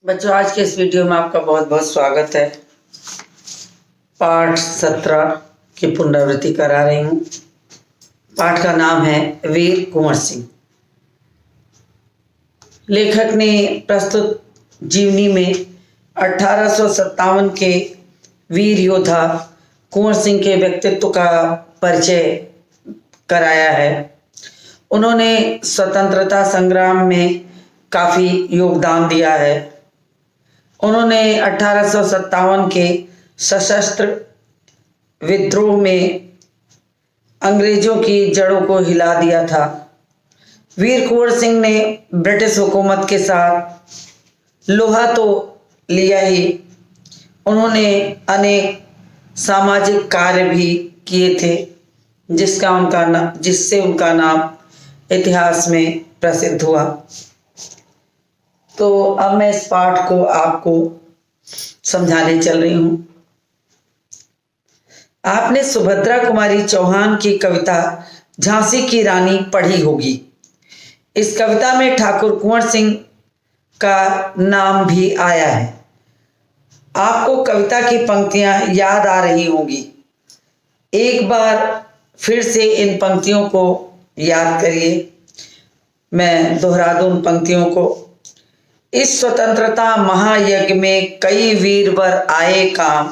बच्चों, आज के इस वीडियो में आपका बहुत बहुत स्वागत है। पाठ 17 की पुनरावृत्ति करा रही हूँ। पाठ का नाम है वीर कुंवर सिंह। लेखक ने प्रस्तुत जीवनी में 1857 के वीर योद्धा कुंवर सिंह के व्यक्तित्व का परिचय कराया है। उन्होंने स्वतंत्रता संग्राम में काफ़ी योगदान दिया है। उन्होंने 1857 के सशस्त्र विद्रोह में अंग्रेजों की जड़ों को हिला दिया था। वीर कुंवर सिंह ने ब्रिटिश हुकूमत के साथ लोहा तो लिया ही, उन्होंने अनेक सामाजिक कार्य भी किए थे जिससे उनका नाम इतिहास में प्रसिद्ध हुआ। तो अब मैं इस पाठ को आपको समझाने चल रही हूँ। आपने सुभद्रा कुमारी चौहान की कविता झांसी की रानी पढ़ी होगी। इस कविता में ठाकुर कुंवर सिंह का नाम भी आया है। आपको कविता की पंक्तियां याद आ रही होंगी। एक बार फिर से इन पंक्तियों को याद करिए। मैं दोहरा दूं उन पंक्तियों को। इस स्वतंत्रता महायज्ञ में कई वीरवर आए काम।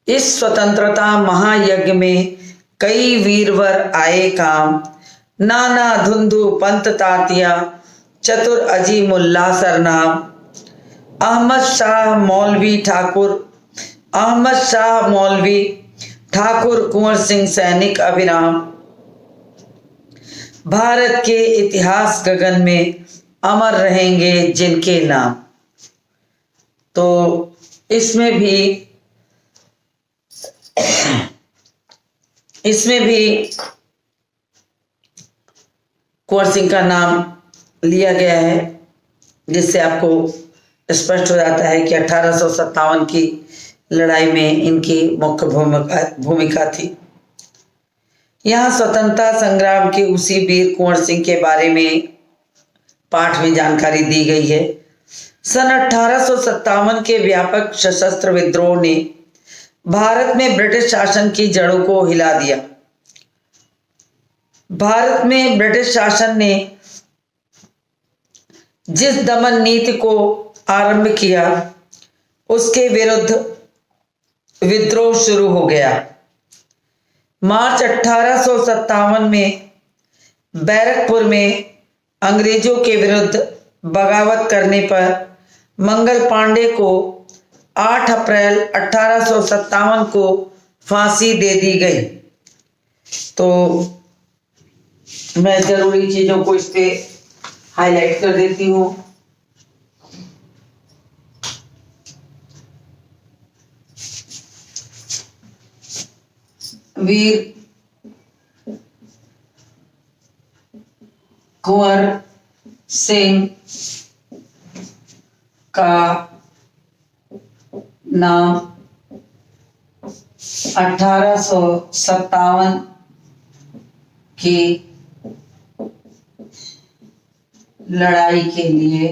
इस स्वतंत्रता महायज्ञ में कई वीरवर आए काम। नाना धुंधु पंत तातिया चतुर अजी मुल्ला सरनाम। अहमद शाह मौलवी ठाकुर कुंवर सिंह सैनिक अभिराम। भारत के इतिहास गगन में अमर रहेंगे जिनके नाम। तो इसमें भी कुंवर सिंह का नाम लिया गया है, जिससे आपको स्पष्ट हो जाता है कि 1857 की लड़ाई में इनकी मुख्य भूमिका थी। यहाँ स्वतंत्रता संग्राम के उसी वीर कुंवर सिंह के बारे में पाठ में जानकारी दी गई है। सन 1857 के व्यापक सशस्त्र विद्रोह ने भारत में ब्रिटिश शासन की जड़ों को हिला दिया। भारत में ब्रिटिश शासन ने जिस दमन नीति को आरंभ किया, उसके विरुद्ध विद्रोह शुरू हो गया। मार्च 1857 में बैरकपुर में अंग्रेजों के विरुद्ध बगावत करने पर मंगल पांडे को 8 अप्रैल 1857 को फांसी दे दी गई। तो मैं जरूरी चीजों को इस पे हाईलाइट कर देती हूँ। वीर कुंवर सिंह का नाम 1857 की लड़ाई के लिए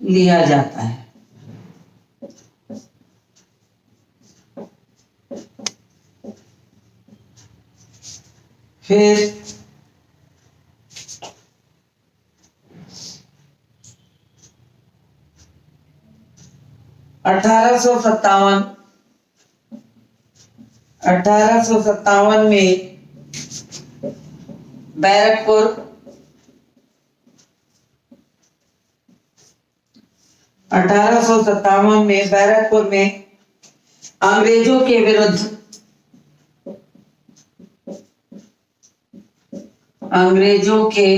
लिया जाता है। फिर 1857 में बैरकपुर में अंग्रेजों के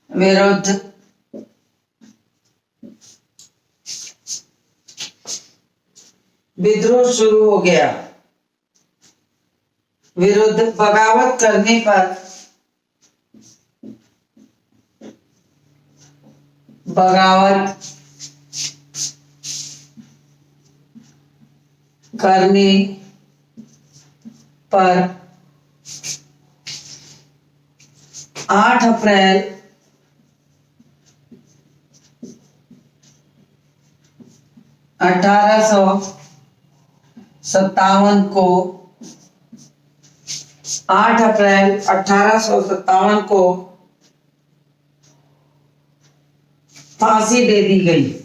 विरुद्ध विद्रोह शुरू हो गया। विरुद्ध बगावत करने पर करने पर 8 अप्रैल 1857 को 8 अप्रैल 1857 को फांसी दे दी गई।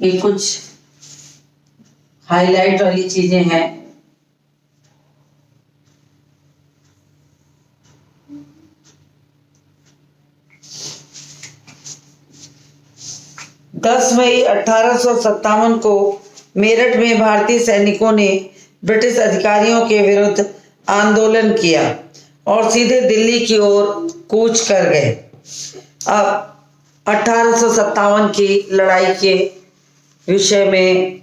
ये कुछ हाईलाइट वाली चीजें हैं। दस मई 1857 को मेरठ में भारतीय सैनिकों ने ब्रिटिश अधिकारियों के विरुद्ध आंदोलन किया और सीधे दिल्ली की ओर कूच कर गए। अब 1857 की लड़ाई के विषय में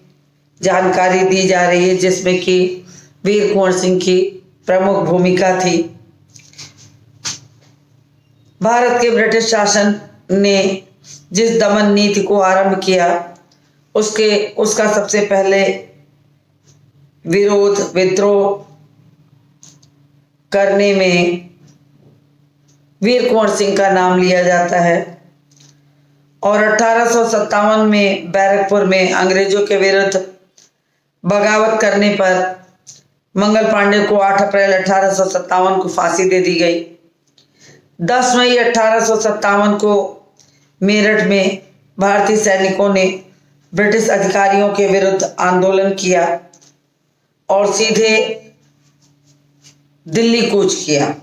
जानकारी दी जा रही है, जिसमें कि वीर कुंवर सिंह की प्रमुख भूमिका थी। भारत के ब्रिटिश शासन ने जिस दमन नीति को आरंभ किया उसका सबसे पहले विद्रोह करने में वीर कुंवर सिंह का नाम लिया जाता है और 1857 में बैरकपुर में अंग्रेजों के विरुद्ध बगावत करने पर मंगल पांडे को 8 अप्रैल 1857 को फांसी दे दी गई। 10 मई 1857 को मेरठ में भारतीय सैनिकों ने ब्रिटिश अधिकारियों के विरुद्ध आंदोलन किया और सीधे दिल्ली कूच किया।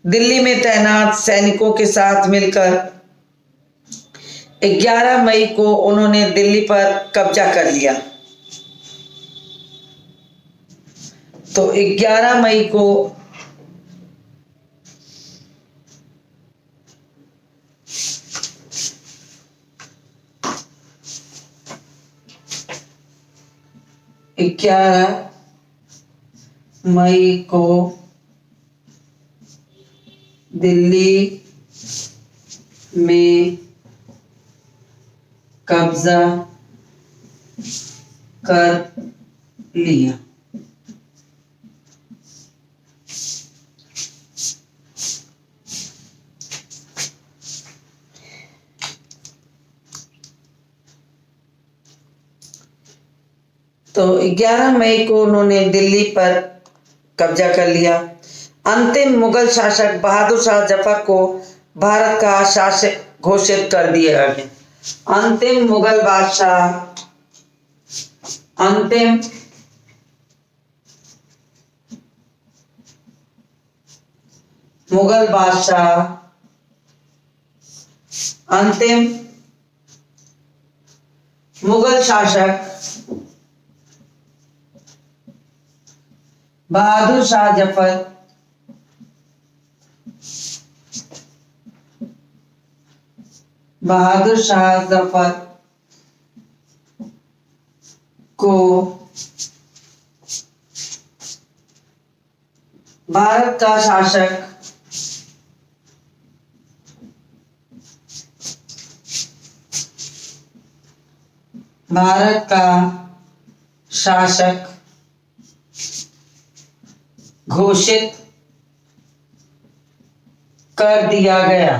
दिल्ली में तैनात सैनिकों के साथ मिलकर 11 मई को उन्होंने दिल्ली पर कब्जा कर लिया। तो 11 मई को दिल्ली में कब्जा कर लिया। तो 11 मई को उन्होंने दिल्ली पर कब्जा कर लिया। अंतिम मुगल शासक बहादुर शाह जफर को भारत का शासक घोषित कर दिया गया। अंतिम मुगल शासक बहादुर शाह जफर को भारत का शासक घोषित कर दिया गया।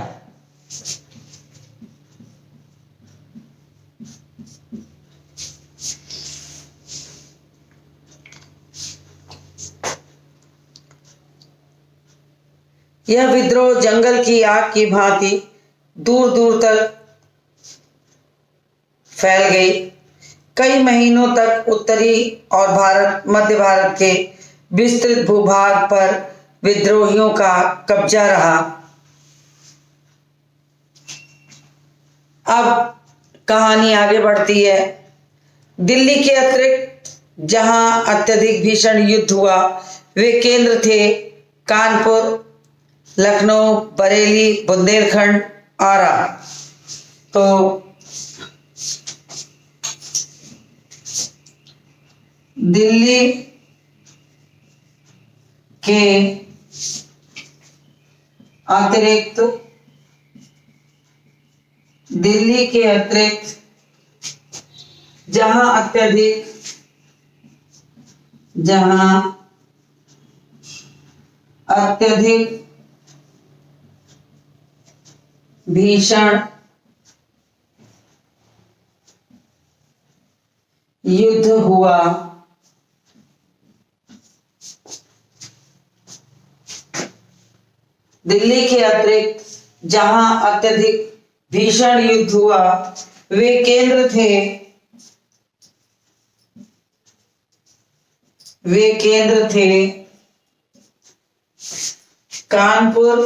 यह विद्रोह जंगल की आग की भांति दूर दूर तक फैल गई। कई महीनों तक उत्तरी और मध्य भारत के विस्तृत भूभाग पर विद्रोहियों का कब्जा रहा। अब कहानी आगे बढ़ती है। दिल्ली के अतिरिक्त जहां अत्यधिक भीषण युद्ध हुआ वे केंद्र थे कानपुर, लखनऊ, बरेली, बुंदेलखंड, आरा। तो दिल्ली के अतिरिक्त दिल्ली के अतिरिक्त जहां अत्यधिक भीषण युद्ध हुआ, दिल्ली के अतिरिक्त जहां अत्यधिक भीषण युद्ध हुआ वे केंद्र थे कानपुर,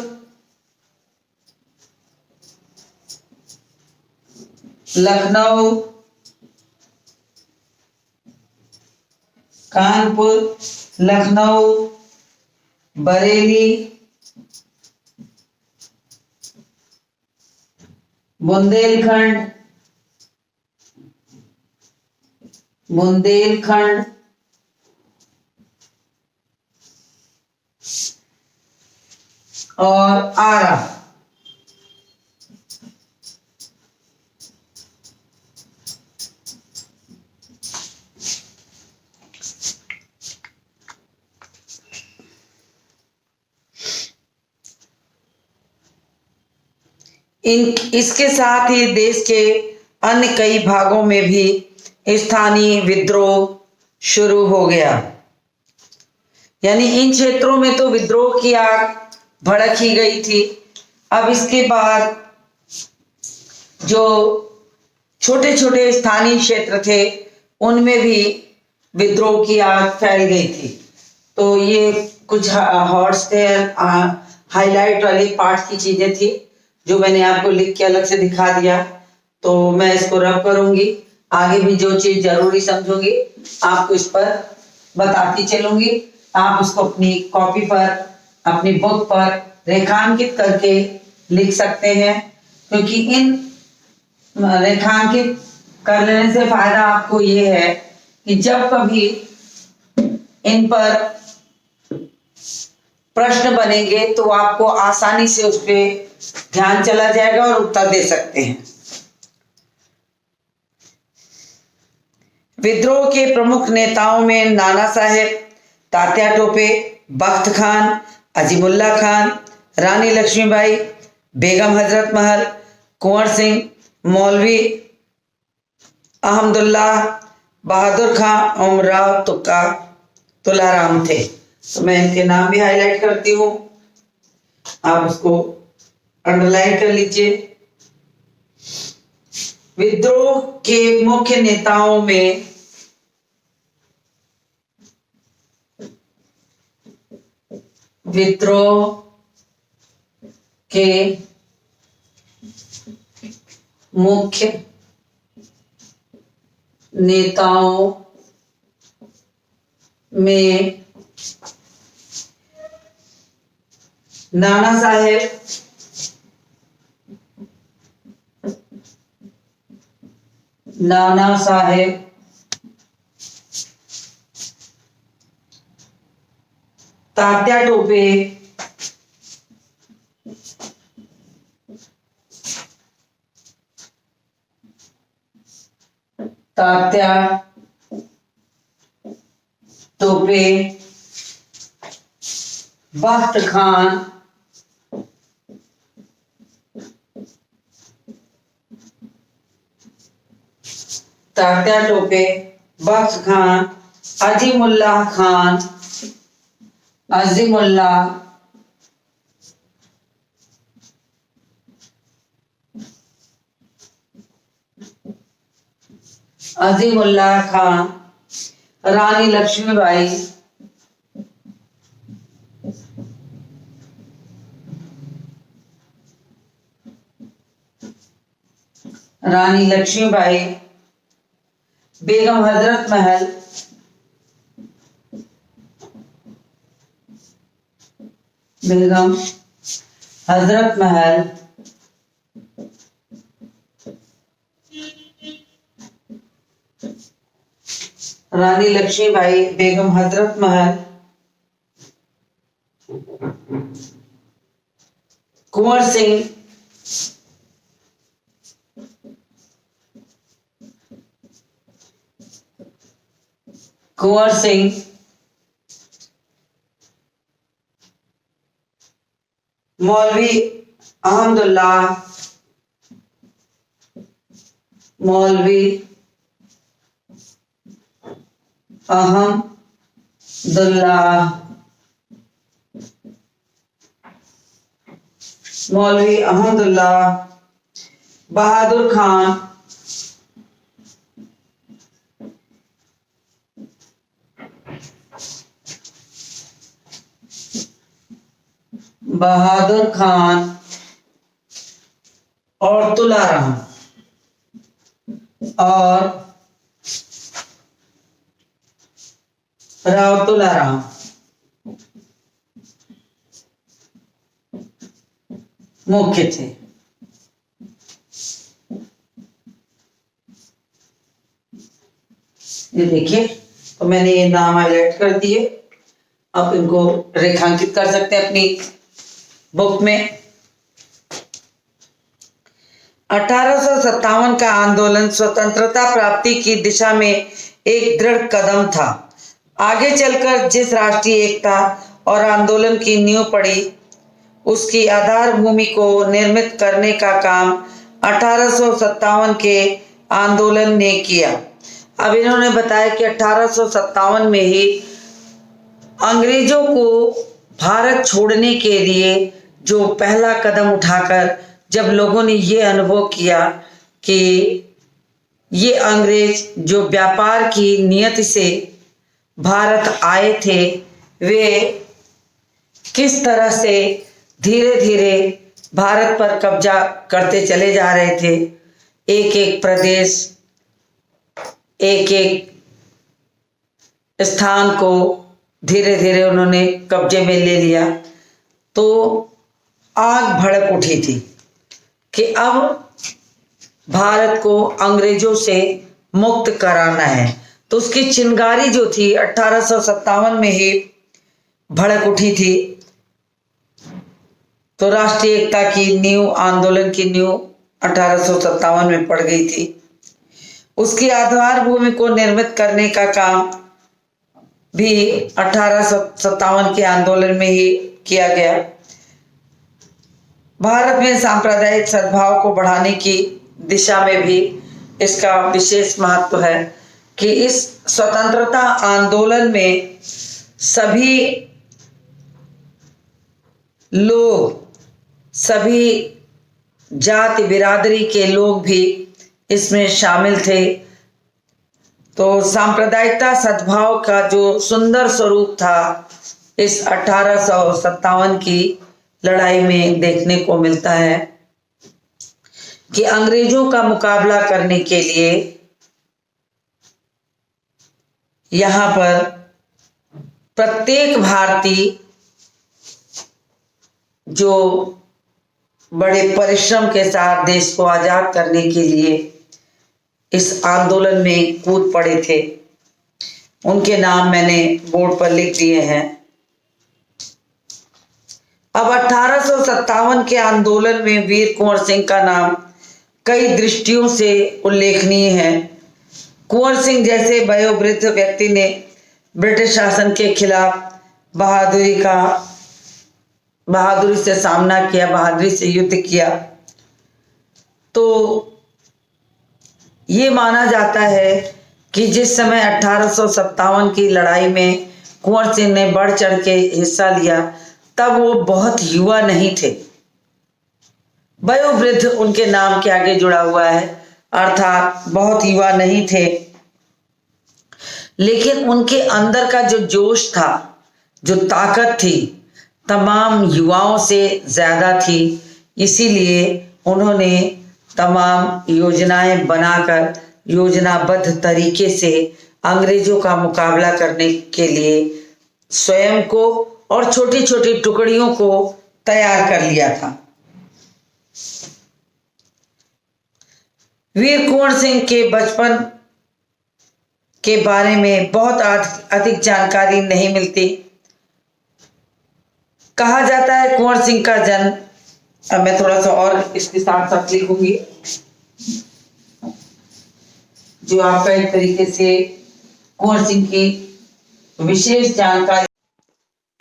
लखनऊ, बरेली, बुंदेलखंड और आरा। इसके साथ ही देश के अन्य कई भागों में भी स्थानीय विद्रोह शुरू हो गया। यानी इन क्षेत्रों में तो विद्रोह की आग भड़क ही गई थी। अब इसके बाद जो छोटे छोटे स्थानीय क्षेत्र थे उनमें भी विद्रोह की आग फैल गई थी। तो ये कुछ हॉट्स थे, हाईलाइट वाली पार्ट की चीजें थी जो मैंने आपको लिख के अलग से दिखा दिया। तो मैं इसको रब करूंगी, आगे भी जो चीज जरूरी समझूंगी आपको इस पर बताती चलूंगी। आप उसको अपनी कॉपी पर, अपनी बुक पर रेखांकित करके लिख सकते हैं, क्योंकि इन रेखांकित कर लेने से फायदा आपको ये है कि जब कभी इन पर प्रश्न बनेंगे तो आपको आसानी से उस पर ध्यान चला जाएगा और उत्तर दे सकते हैं। विद्रोह के प्रमुख नेताओं में नाना साहेब, तात्या टोपे, बख्त खान, अजीमुल्ला खान, रानी लक्ष्मीबाई, बेगम हजरत महल, कुंवर सिंह, मौलवी अहमदुल्ला, बहादुर खां, उमराव तुलाराम थे। तो मैं इनके नाम भी हाईलाइट करती हूँ, आप उसको अंडरलाइन कर लीजिए। विद्रोह के मुख्य नेताओं में नाना साहेब, तात्या टोपे, बख्त खान, अजीमुल्ला खान, रानी लक्ष्मीबाई, बेगम हजरत महल, रानी लक्ष्मीबाई, बेगम हजरत महल, कुंवर सिंह, कुंवर सिंह मौलवी अहमदुल्लाह मौलवी अहमदुल्लाह मौलवी अहमदुल्लाह बहादुर खान बहादुर खान और तुलाराम और राव तुलाराम मुख्य थे। ये देखिए, तो मैंने ये नाम हाईलाइट कर दिए। आप इनको रेखांकित कर सकते हैं अपनी बुक में। 1857 का आंदोलन स्वतंत्रता प्राप्ति की दिशा में एक दृढ़ कदम था। आगे चलकर जिस राष्ट्रीय एकता और आंदोलन की नींव पड़ी, उसकी आधार भूमि को निर्मित करने का काम 1857 के आंदोलन ने किया। अब इन्होंने बताया कि 1857 में ही अंग्रेजों को भारत छोड़ने के लिए जो पहला कदम उठाकर जब लोगों ने ये अनुभव किया कि ये अंग्रेज जो व्यापार की नियति से भारत आए थे, वे किस तरह से धीरे धीरे भारत पर कब्जा करते चले जा रहे थे। एक एक प्रदेश, एक एक स्थान को धीरे धीरे उन्होंने कब्जे में ले लिया। तो आग भड़क उठी थी कि अब भारत को अंग्रेजों से मुक्त कराना है। तो उसकी चिंगारी जो थी 1857 में ही भड़क उठी थी। तो राष्ट्रीय एकता की नींव, आंदोलन की नींव 1857 में पड़ गई थी। उसकी आधार भूमि को निर्मित करने का काम भी 1857 के आंदोलन में ही किया गया। भारत में सांप्रदायिक सद्भाव को बढ़ाने की दिशा में भी इसका विशेष महत्व है कि इस स्वतंत्रता आंदोलन में सभी लोग, सभी जाति बिरादरी के लोग भी इसमें शामिल थे। तो सांप्रदायिकता सद्भाव का जो सुंदर स्वरूप था इस 1857 की लड़ाई में देखने को मिलता है कि अंग्रेजों का मुकाबला करने के लिए यहाँ पर प्रत्येक भारतीय जो बड़े परिश्रम के साथ देश को आजाद करने के लिए इस आंदोलन में कूद पड़े थे, उनके नाम मैंने बोर्ड पर लिख दिए हैं। अब 1857 के आंदोलन में वीर कुंवर सिंह का नाम कई दृष्टियों से उल्लेखनीय है। कुंवर सिंह जैसे वयोवृद्ध व्यक्ति ने ब्रिटिश शासन के खिलाफ बहादुरी से सामना किया, बहादुरी से युद्ध किया। तो ये माना जाता है कि जिस समय 1857 की लड़ाई में कुंवर सिंह ने बढ़ चढ़ के हिस्सा लिया, तब वो बहुत युवा नहीं थे। वयोवृद्ध उनके नाम के आगे जुड़ा हुआ है, अर्थात बहुत युवा नहीं थे। लेकिन उनके अंदर का जो जोश था, जो ताकत थी, तमाम युवाओं से ज्यादा थी। इसीलिए उन्होंने तमाम योजनाएं बनाकर योजनाबद्ध तरीके से अंग्रेजों का मुकाबला करने के लिए स्वयं को और छोटी छोटी टुकड़ियों को तैयार कर लिया था। वीर कुंवर सिंह के बचपन के बारे में बहुत अधिक जानकारी नहीं मिलती। कहा जाता है कुंवर सिंह का जन्म, अब मैं थोड़ा सा और इसके साथ साथ लिखूंगी जो आपका एक तरीके से कुंवर सिंह की विशेष जानकारी।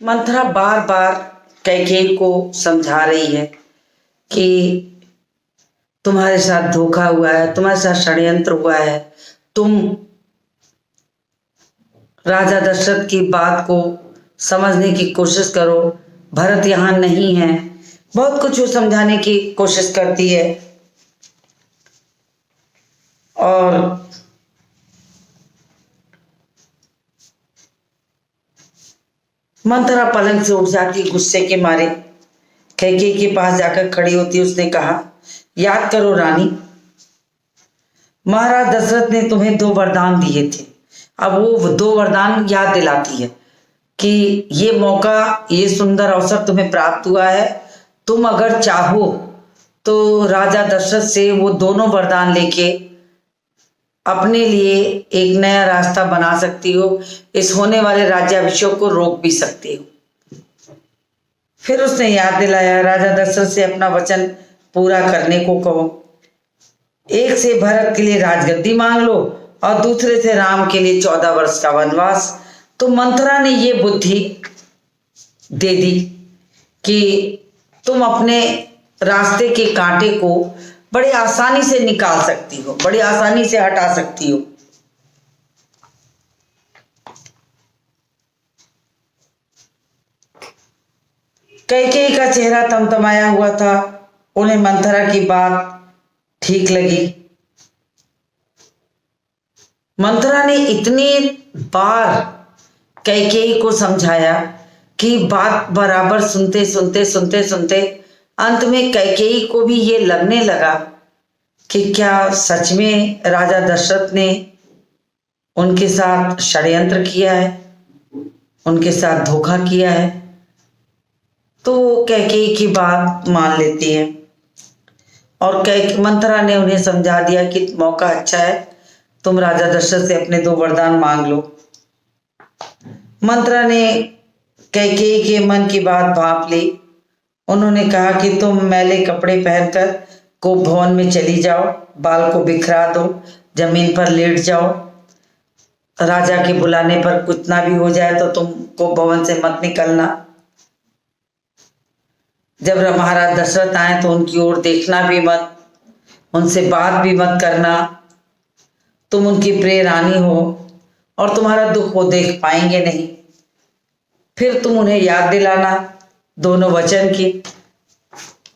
मंथरा बार बार कैकेयी को समझा रही है कि तुम्हारे साथ धोखा हुआ है, तुम्हारे साथ षड्यंत्र हुआ है, तुम राजा दशरथ की बात को समझने की कोशिश करो, भरत यहाँ नहीं है। बहुत कुछ वो समझाने की कोशिश करती है। और मंथरा पलंग से उठ जाती गुस्से के मारे, कैकेयी के पास जाकर खड़ी होती। उसने कहा, याद करो रानी, महाराज दशरथ ने तुम्हें 2 वरदान दिए थे। अब वो 2 वरदान याद दिलाती है कि ये मौका, ये सुंदर अवसर तुम्हें प्राप्त हुआ है। तुम अगर चाहो तो राजा दशरथ से वो दोनों वरदान लेके अपने लिए एक नया रास्ता बना सकती हो, इस होने वाले राज्याभिषेक को रोक भी सकती हो। फिर उसने याद दिलाया, राजा दशरथ से अपना वचन पूरा करने को कहो। एक से भरत के लिए राजगद्दी मांग लो और दूसरे से राम के लिए 14 वर्ष का वनवास। तो मंथरा ने ये बुद्धि दे दी कि तुम अपने रास्ते के कांटे को बड़े आसानी से निकाल सकती हो, बड़ी आसानी से हटा सकती हो। कैकेयी का चेहरा तमतमाया हुआ था। उन्हें मंथरा की बात ठीक लगी। मंथरा ने इतनी बार कैकेयी को समझाया कि बात बराबर सुनते सुनते अंत में कैकेयी को भी ये लगने लगा कि क्या सच में राजा दशरथ ने उनके साथ षड्यंत्र किया है, उनके साथ धोखा किया है। तो वो कैकेयी की बात मान लेती है और मंथरा ने उन्हें समझा दिया कि मौका अच्छा है, तुम राजा दशरथ से अपने 2 वरदान मांग लो। मंथरा ने कैकेयी के मन की बात भांप ली। उन्होंने कहा कि तुम मैले कपड़े पहनकर कोप भवन में चली जाओ, बाल को बिखरा दो, जमीन पर लेट जाओ। राजा के बुलाने पर कुछ ना भी हो जाए तो तुम कोप भवन से मत निकलना। जब महाराज दशरथ आए तो उनकी ओर देखना भी मत, उनसे बात भी मत करना। तुम उनकी प्रिय रानी हो और तुम्हारा दुख वो देख पाएंगे नहीं। फिर तुम उन्हें याद दिलाना दोनों वचन की।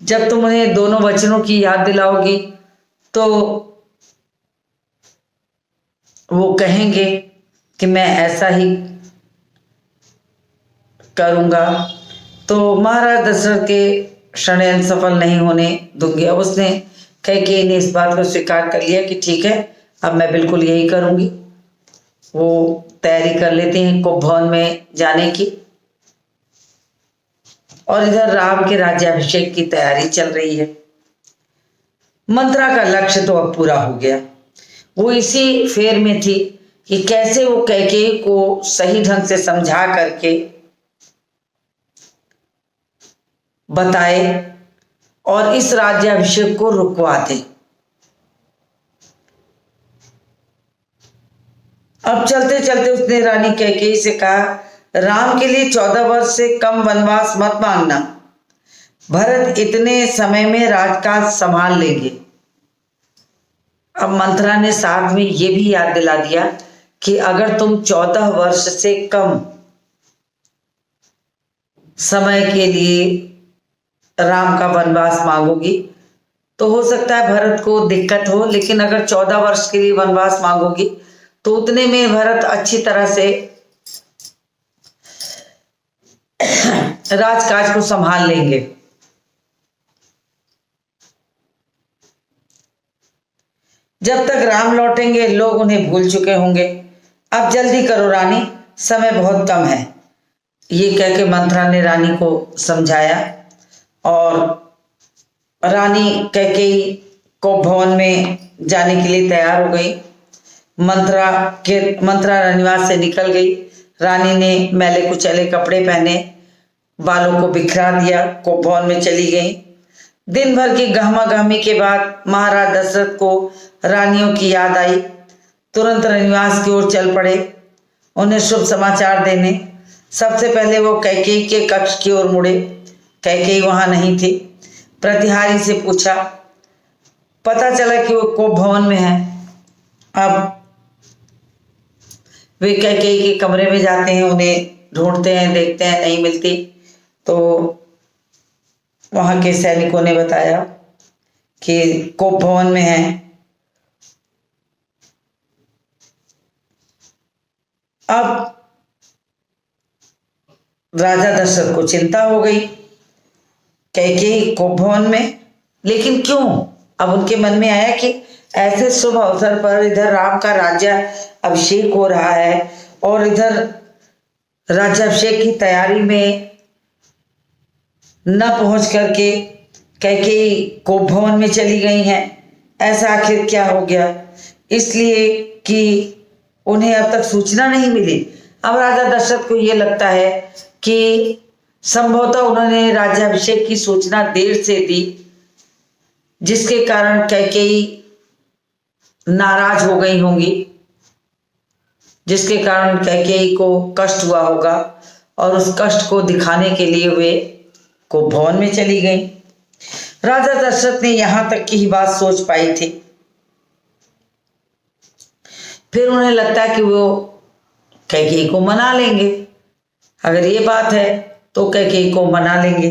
जब तुम उन्हें दोनों वचनों की याद दिलाओगी तो वो कहेंगे कि मैं ऐसा ही करूंगा। तो महाराज दशरथ के षड्यंत्र सफल नहीं होने दूंगी। अब उसने कैकेयी ने इस बात को स्वीकार कर लिया कि ठीक है, अब मैं बिल्कुल यही करूंगी। वो तैयारी कर लेते हैं कोप भवन में जाने की और इधर राम के राज्याभिषेक की तैयारी चल रही है। मंथरा का लक्ष्य तो अब पूरा हो गया। वो इसी फेर में थी कि कैसे वो कैकेयी को सही ढंग से समझा करके बताए और इस राज्याभिषेक को रुकवा दे। अब चलते चलते उसने रानी कैकेयी से कहा, राम के लिए 14 वर्ष से कम वनवास मत मांगना। भरत इतने समय में राजकाज संभाल लेंगे। अब मंथरा ने साथ में ये भी याद दिला दिया कि अगर तुम 14 वर्ष से कम समय के लिए राम का वनवास मांगोगी तो हो सकता है भरत को दिक्कत हो, लेकिन अगर 14 वर्ष के लिए वनवास मांगोगी तो उतने में भरत अच्छी तरह से राजकाज को संभाल लेंगे। जब तक राम लौटेंगे लोग उन्हें भूल चुके होंगे। अब जल्दी करो रानी, समय बहुत कम है। ये कह के मंथरा ने रानी को समझाया और रानी कैकेयी कोप भवन में जाने के लिए तैयार हो गई। मंथरा निवास से निकल गई। रानी ने मैले कुचैले कपड़े पहने, बालों को बिखरा दिया, कोप भवन में चली गई। दिन भर की गहमा गहमी के बाद महाराज दशरथ को रानियों की याद आई। तुरंत निवास की ओर चल पड़े उन्हें शुभ समाचार देने। सबसे पहले वो कैकेयी के कक्ष की ओर मुड़े। कैकेयी वहां नहीं थी। प्रतिहारी से पूछा। पता चला कि वो कोप भवन में है। अब वे कैकेयी के कमरे में जाते हैं, उन्हें ढूंढते हैं, देखते हैं, नहीं मिलती। तो वहां के सैनिकों ने बताया कि कोप भवन में है। अब राजा दशरथ को चिंता हो गई, कैकेयी कोप भवन में, लेकिन क्यों? अब उनके मन में आया कि ऐसे शुभ अवसर पर इधर राम का राज्य अभिषेक हो रहा है और इधर राज्याभिषेक की तैयारी में न पहुंच करके कैकेयी कोप भवन में चली गई हैं। ऐसा आखिर क्या हो गया? इसलिए कि उन्हें अब तक सूचना नहीं मिली। अब राजा दशरथ को यह लगता है कि संभवतः उन्होंने राज्याभिषेक की सूचना देर से दी, जिसके कारण कैकेयी नाराज हो गई होंगी, जिसके कारण कैकेयी को कष्ट हुआ होगा और उस कष्ट को दिखाने के लिए वे कोप भवन में चली गई। राजा दशरथ ने यहां तक की ही बात सोच पाई थी। फिर उन्हें लगता है कि वो कैकेयी को मना लेंगे। अगर ये बात है तो कैकेयी को मना लेंगे,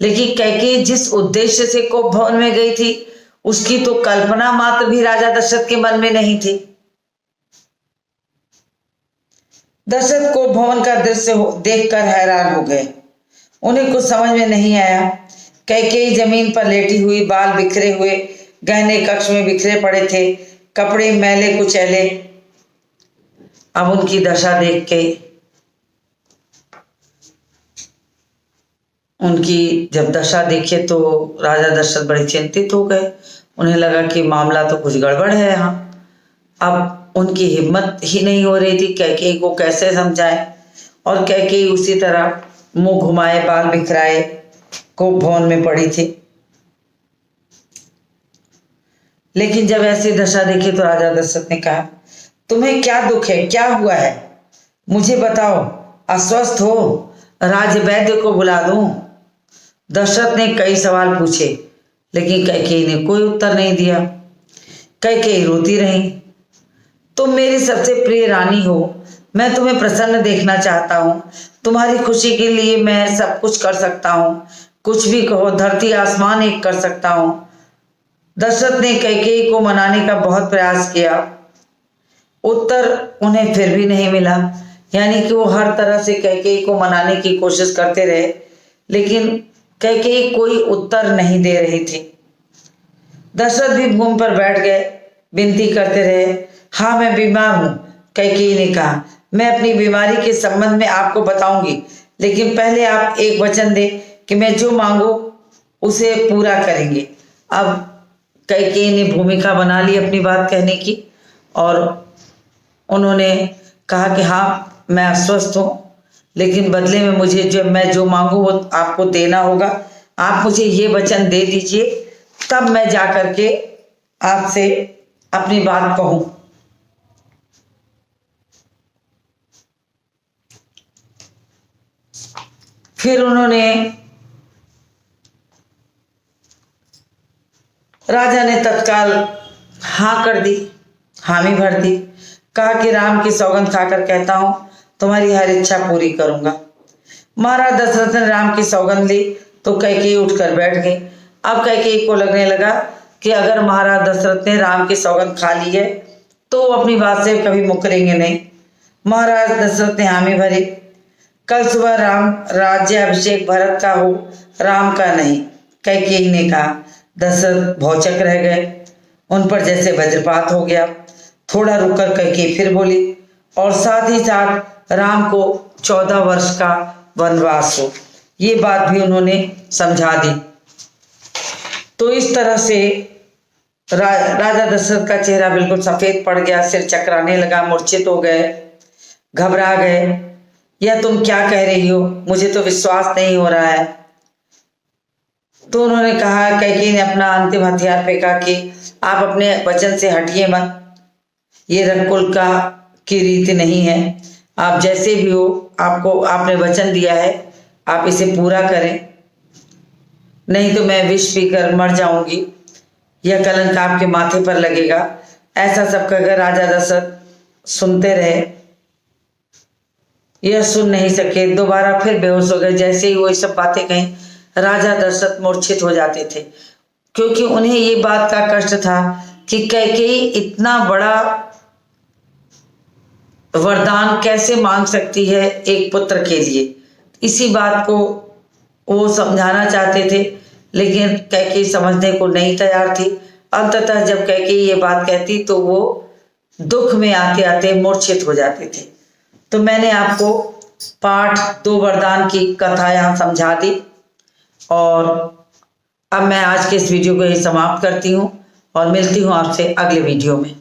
लेकिन कैकेयी जिस उद्देश्य से कोप भवन में गई थी उसकी तो कल्पना मात्र भी राजा दशरथ के मन में नहीं थी। दशरथ कोप भवन का दृश्य देखकर हैरान हो गए। उन्हें कुछ समझ में नहीं आया। कैकेयी जमीन पर लेटी हुई, बाल बिखरे हुए, गहने कक्ष में बिखरे पड़े थे, कपड़े मैले कुचैले। अब उनकी दशा देख के, उनकी जब दशा देखे तो राजा दशरथ बड़े चिंतित हो गए। उन्हें लगा कि मामला तो कुछ गड़बड़ है यहाँ। अब उनकी हिम्मत ही नहीं हो रही थी कैकेयी को कैसे समझाए, और कैकेयी उसी तरह मुंह घुमाए, बाल बिखराए कोप भवन में पड़ी थी। लेकिन जब ऐसी दशा देखी तो राजा दशरथ ने कहा, तुम्हें क्या दुख है, क्या हुआ है, मुझे बताओ। अस्वस्थ हो? राज वैद्य को बुला दूं? दशरथ ने कई सवाल पूछे, लेकिन कैकेयी ने कोई उत्तर नहीं दिया। कैकेयी रोती रही। तुम मेरी सबसे प्रिय रानी हो, मैं तुम्हें प्रसन्न देखना चाहता हूँ, तुम्हारी खुशी के लिए मैं सब कुछ कर सकता हूँ, कुछ भी कहो, धरती आसमान एक कर सकता हूँ। दशरथ ने कैकेयी को मनाने का बहुत प्रयास किया, उत्तर उन्हें फिर भी नहीं मिला। यानी कि वो हर तरह से कैकेयी को मनाने की कोशिश करते रहे, लेकिन कैकेयी कोई उत्तर नहीं दे रही थी। दशरथ भी भूमि पर बैठ गए, विनती करते रहे। हाँ, मैं बीमार हूं, कैकेयी ने कहा। मैं अपनी बीमारी के संबंध में आपको बताऊंगी, लेकिन पहले आप एक वचन दें कि मैं जो मांगू उसे पूरा करेंगे। अब कैकेयी ने भूमिका बना ली अपनी बात कहने की, और उन्होंने कहा कि हाँ, मैं अस्वस्थ हूँ, लेकिन बदले में मुझे मैं जो मांगू वो आपको देना होगा। आप मुझे ये वचन दे दीजिए, तब मैं जा करके आपसे अपनी बात कहूं। फिर उन्होंने, राजा ने तत्काल हाँ कर दी, हामी भर दी। कहा कि राम की सौगंध खाकर कहता हूं, तुम्हारी हर इच्छा पूरी करूंगा। महाराज दशरथ ने राम की सौगंध ली तो कैकेयी उठकर बैठ गई। अब कैकेयी को लगने लगा कि अगर महाराज दशरथ ने राम की सौगंध खा ली है तो वो अपनी बात से कभी मुकरेंगे नहीं। महाराज दशरथ ने हामी भरी। कल सुबह राम राज्याभिषेक भरत का हो, राम का नहीं, कैकेयी ने कहा। दशरथ भौचक रह गए, उन पर जैसे वज्रपात हो गया। थोड़ा रुककर कैकेयी फिर बोली, और साथ ही साथ राम को 14 वर्ष का वनवास हो। ये बात भी उन्होंने समझा दी। तो इस तरह से राजा दशरथ का चेहरा बिल्कुल सफेद पड़ गया, सिर चकराने लगा, मूर्छित हो गए, घबरा गए। यह तुम क्या कह रही हो, मुझे तो विश्वास नहीं हो रहा है। तो उन्होंने कहा, कैकेयी ने अपना अंतिम हथियार फेंका कि आप अपने वचन से हटिए मत, ये रघुकुल की रीति नहीं है। आप जैसे भी हो, आपको आपने वचन दिया है, आप इसे पूरा करें, नहीं तो मैं विष पीकर मर जाऊंगी, यह कलंक आपके माथे पर लगेगा। ऐसा सब कहकर राजा दशरथ सुनते रहे। यह सुन नहीं सके, दोबारा फिर बेहोश हो गए। जैसे ही वो ये सब बातें कहीं, राजा दशरथ मूर्छित हो जाते थे, क्योंकि उन्हें ये बात का कष्ट था कि कैकेयी इतना बड़ा वरदान कैसे मांग सकती है एक पुत्र के लिए। इसी बात को वो समझाना चाहते थे, लेकिन कैकेयी समझने को नहीं तैयार थी। अंततः जब कैकेयी ये बात कहती तो वो दुख में आते आते मूर्छित हो जाते थे। तो मैंने आपको पाठ 2 वरदान की कथा यहाँ समझा दी, और अब मैं आज के इस वीडियो को ही समाप्त करती हूँ और मिलती हूँ आपसे अगले वीडियो में।